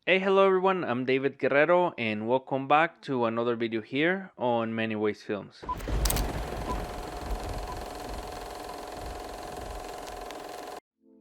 Hey, hello everyone, I'm David Guerrero and welcome back to another video here on Many Ways Films.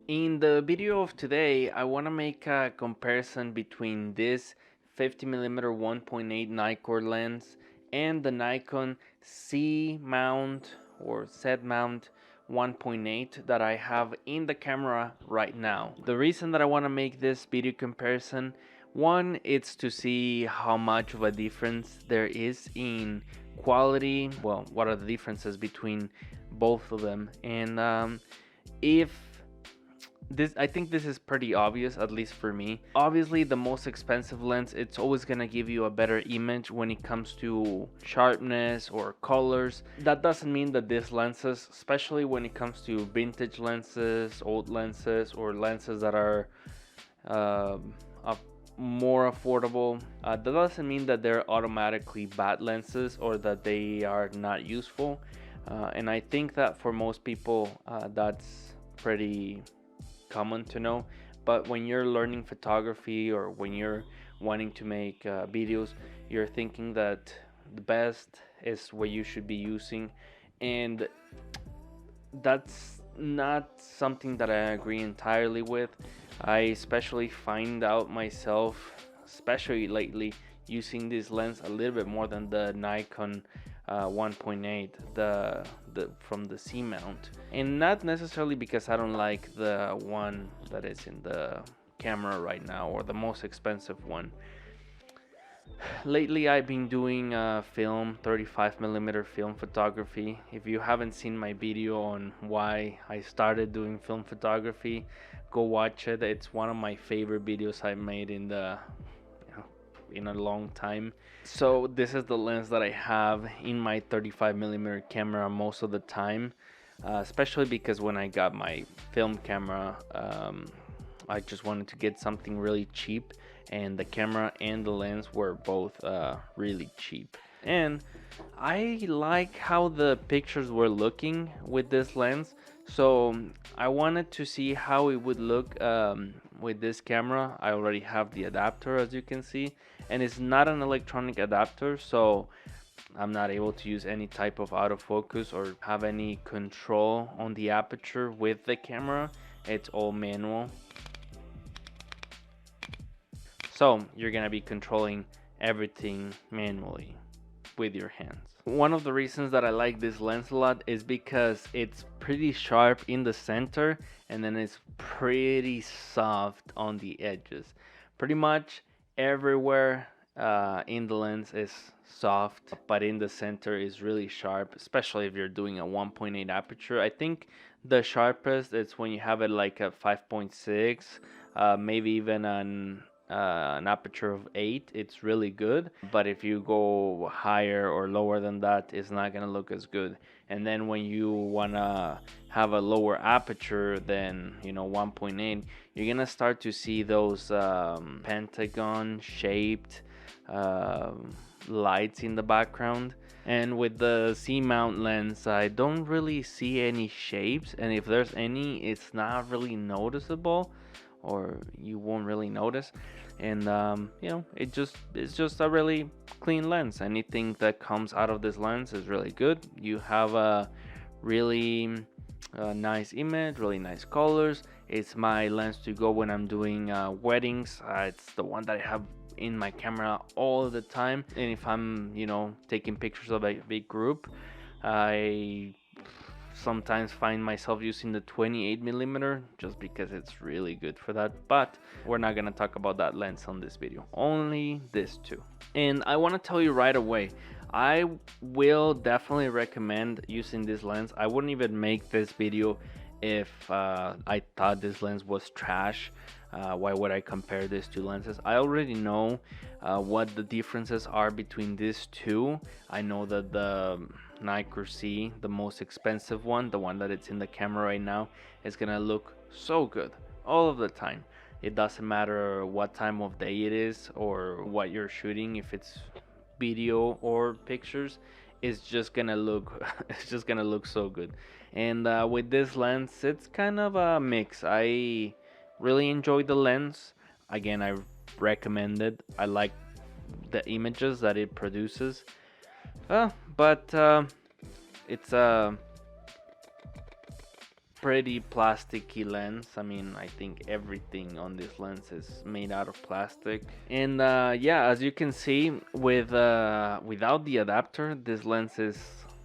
In the video of today, I want to make a comparison between this 50mm 1.8 Nikon lens and the Nikon Z mount or Z mount 1.8 that I have in the camera right now. The reason that I want to make this video comparison, one, it's to see how much of a difference there is in quality. Well, what are the differences between both of them, and if I think this is pretty obvious, at least for me. Obviously, the most expensive lens, it's always gonna give you a better image when it comes to sharpness or colors. That doesn't mean that these lenses, especially when it comes to vintage lenses, old lenses, or lenses that are uh, more affordable, that doesn't mean that they're automatically bad lenses or that they are not useful. And I think that for most people, that's pretty common to know. But when you're learning photography or when you're wanting to make videos, you're thinking that the best is what you should be using, and that's not something that I agree entirely with. I especially find out myself, especially lately, using this lens a little bit more than the Nikon 1.8, the from the C mount, and not necessarily because I don't like the one that is in the camera right now or the most expensive one. Lately, I've been doing film, 35mm film photography. If you haven't seen my video on why I started doing film photography, go watch it. It's one of my favorite videos I made in a long time. So this is the lens that I have in my 35mm camera most of the time, especially because when I got my film camera, I just wanted to get something really cheap, and the camera and the lens were both really cheap. And I like how the pictures were looking with this lens, so I wanted to see how it would look with this camera. I already have the adapter, as you can see, and it's not an electronic adapter, so I'm not able to use any type of autofocus or have any control on the aperture with the camera. It's all manual. So you're gonna be controlling everything manually with your hands. One of the reasons that I like this lens a lot is because it's pretty sharp in the center and then it's pretty soft on the edges. Pretty much everywhere in the lens is soft, but in the center is really sharp, especially if you're doing a 1.8 aperture. I think the sharpest is when you have it like a 5.6, maybe even an aperture of 8. It's really good, but if you go higher or lower than that, it's not gonna look as good. And then when you wanna have a lower aperture than 1.8, you're gonna start to see those pentagon shaped lights in the background. And with the C mount lens, I don't really see any shapes, and if there's any, it's not really noticeable, or you won't really notice. And it's just a really clean lens. Anything that comes out of this lens is really good. You have a really nice image, really nice colors. It's my lens to go when I'm doing weddings. It's the one that I have in my camera all the time, and if I'm taking pictures of a big group, I sometimes find myself using the 28mm just because it's really good for that. But we're not gonna talk about that lens on this video, only this two. And I want to tell you right away, I will definitely recommend using this lens. I wouldn't even make this video if I thought this lens was trash. Why would I compare these two lenses? I already know what the differences are between these two. I know that the Nikon Z, the most expensive one, the one that it's in the camera right now, is gonna look so good all of the time. It doesn't matter what time of day it is or what you're shooting. If it's video or pictures, it's just gonna look it's just gonna look so good. And with this lens, it's kind of a mix. I really enjoy the lens. Again, I recommend it. I like the images that it produces. But it's a pretty plasticky lens. I mean, I think everything on this lens is made out of plastic. And yeah, as you can see, with without the adapter, this lens is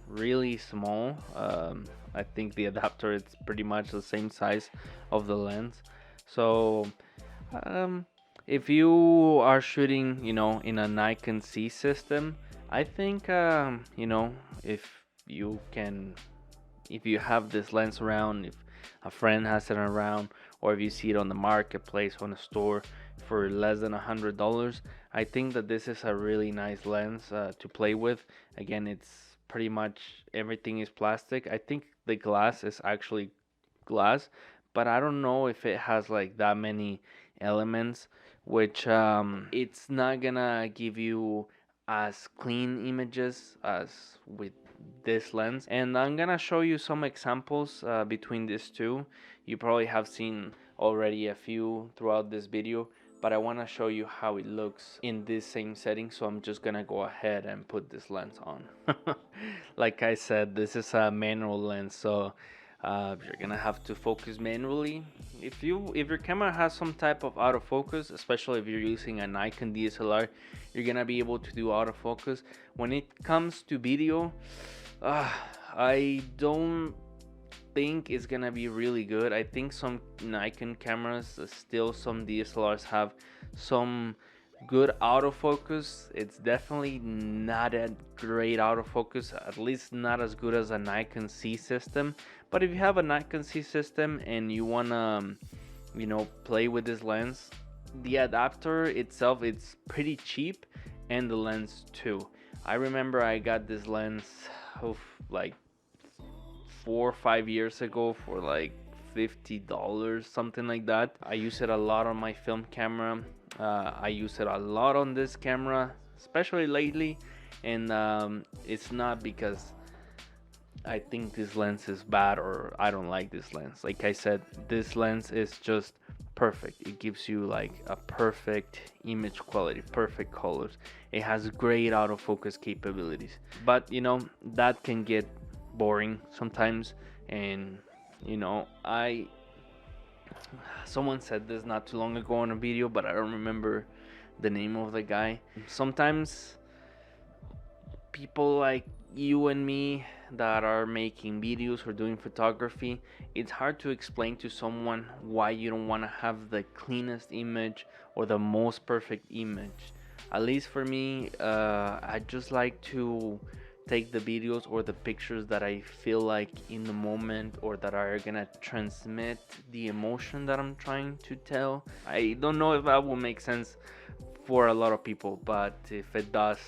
really small. I think the adapter is pretty much the same size of the lens. So if you are shooting, in a Nikon Z system, I think if you can, if you have this lens around, if a friend has it around, or if you see it on the marketplace on a store for less than $100, I think that this is a really nice lens to play with. Again, it's pretty much everything is plastic. I think the glass is actually glass, but I don't know if it has like that many elements, which it's not gonna give you as clean images as with this lens. And I'm gonna show you some examples between these two. You probably have seen already a few throughout this video, but I want to show you how it looks in this same setting. So I'm just gonna go ahead and put this lens on. Like I said, this is a manual lens, so you're gonna have to focus manually. If your camera has some type of autofocus, especially if you're using a Nikon DSLR, you're gonna be able to do autofocus. When it comes to video, I don't think it's gonna be really good. I think some Nikon cameras, still some DSLRs have some good autofocus. It's definitely not a great autofocus, at least not as good as a Nikon Z system. But if you have a Nikon Z system and you wanna play with this lens, the adapter itself, it's pretty cheap, and the lens too. I remember I got this lens like 4 or 5 years ago for like $50, something like that. I use it a lot on my film camera. I use it a lot on this camera, especially lately. And it's not because I think this lens is bad or I don't like this lens. Like I said, this lens is just perfect. It gives you like a perfect image quality, perfect colors. It has great autofocus capabilities. But that can get boring sometimes. And someone said this not too long ago on a video, but I don't remember the name of the guy. Sometimes people like you and me that are making videos or doing photography, it's hard to explain to someone why you don't want to have the cleanest image or the most perfect image. At least for me, I just like to take the videos or the pictures that I feel like in the moment, or that are gonna transmit the emotion that I'm trying to tell. I don't know if that will make sense for a lot of people, but if it does,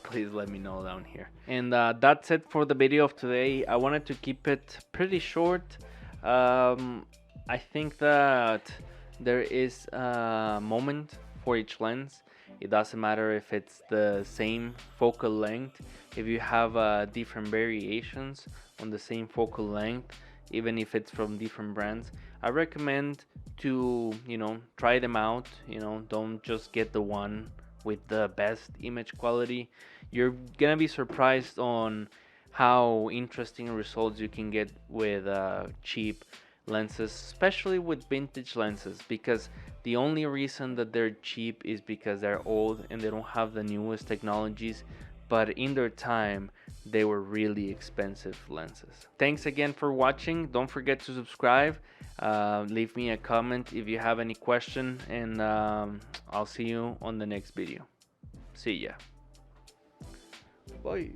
please let me know down here. And that's it for the video of today. I wanted to keep it pretty short. I think that there is a moment for each lens. It doesn't matter if it's the same focal length. If you have different variations on the same focal length, even if it's from different brands, I recommend to try them out. Don't just get the one with the best image quality. You're gonna be surprised on how interesting results you can get with cheap lenses, especially with vintage lenses, because the only reason that they're cheap is because they're old and they don't have the newest technologies, but in their time they were really expensive lenses. Thanks again for watching. Don't forget to subscribe. Leave me a comment if you have any question, and I'll see you on the next video. See ya. Bye.